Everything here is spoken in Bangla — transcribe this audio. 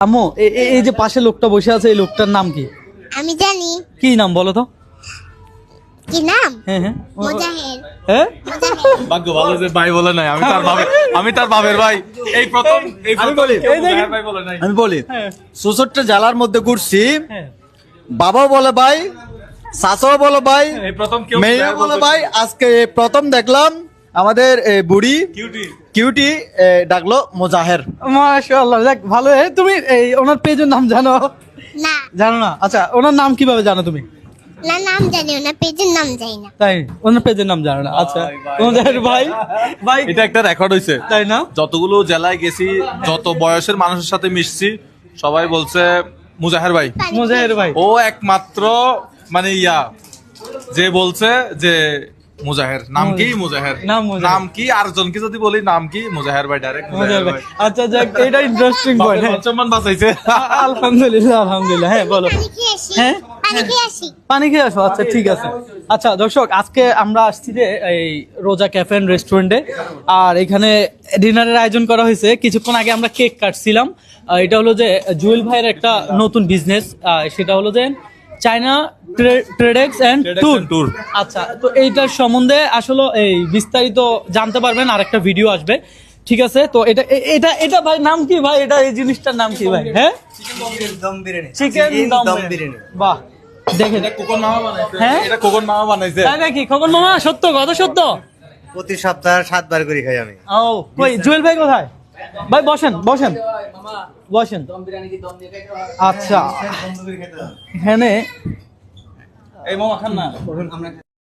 আম্মু এই যে পাশে লোকটা বসে আছে এই লোকটার নাম কি? আমি জানি। কি নাম বলো তো? কি নাম? হ্যাঁ হ্যাঁ মুজাহিদ। হ্যাঁ ভাগ্য ভালো যে ভাই বলে নাই, আমি তার বাপের ভাই। এই প্রথম আমি বলি ভাই বলে নাই। আমি বলি হ্যাঁ। 64টা জেলার মধ্যে ঘুরছি, হ্যাঁ বাবাও বলে ভাই, চাচাও বলে ভাই, এই প্রথম কেউ মেয়েও বলে ভাই। আজকে প্রথম দেখলাম আমাদের বুড়ি কিউটি ডাকলো মুজাহের। মাশাআল্লাহ, দেখ ভালো। তুমি এই ওনার পেজের নাম জানো? না, জানো না? আচ্ছা, ওনার নাম কিভাবে জানো তুমি? না নাম জানি না, পেজের নাম জানি না। তাই ওনার পেজের নাম জানো না? আচ্ছা তোমাদের ভাই ভাই এটা একটা রেকর্ড হইছে। তাই না? যতগুলো জেলায় গেছি, যত বয়সের মানুষের সাথে মিশছি, সবাই বলছে মুজাহের ভাই। মুজাহির ভাই। ও একমাত্র মানে যে বলছে যে মুজাহের নাম কি, মুজাহের নাম মুজাহের। নাম কি, আর জনকে যদি বলি নাম কি, মুজাহের ভাই, ডাইরেক্ট মুজাহির ভাই। আচ্ছা যাক, এটা ইন্টারেস্টিং পয়েন্ট। সম্মান বাঁচাইছে। আলহামদুলিল্লাহ আলহামদুলিল্লাহ। হ্যাঁ বলো। পানি খেয়ে আসি। হ্যাঁ? পানি খেয়ে আসি। পানি খেয়ে আসো। আচ্ছা ঠিক আছে। আচ্ছা দর্শক, আজকে আমরা আসছি যে এই রোজা ক্যাফে এন্ড রেস্টুরেন্টে, আর এখানে ডিনারের আয়োজন করা হয়েছে। কিছুক্ষণ আগে আমরা কেক কাটছিলাম। এটা হলো যে জুয়েল ভাইয়ের একটা নতুন বিজনেস, সেটা হলো যে চায়না ট্রেডেক্স এন্ড ট্যুর। আচ্ছা, তো এইটার সম্বন্ধে আসলে এই বিস্তারিত জানতে পারবেন, আর একটা ভিডিও আসবে। ঠিক আছে, তো এটা এটা এটা ভাই নাম কি ভাই? এটা এই জিনিসটার নাম কি ভাই? হ্যাঁ, চিকেন দম বিরিয়ানি। বাহ, দেখেন খোকন মামা বানাইছে। হ্যাঁ? এটা খোকন মামা বানাইছে। তাই নাকি? খোকন মামা, সত্য কথা সত্য? প্রতি সপ্তাহে 7 বার করে খাই আমি। ও কই জুয়েল ভাই কোথায়? ভাই বসেন বসেন বসেন। আচ্ছা, এখানে এই মামা খান না।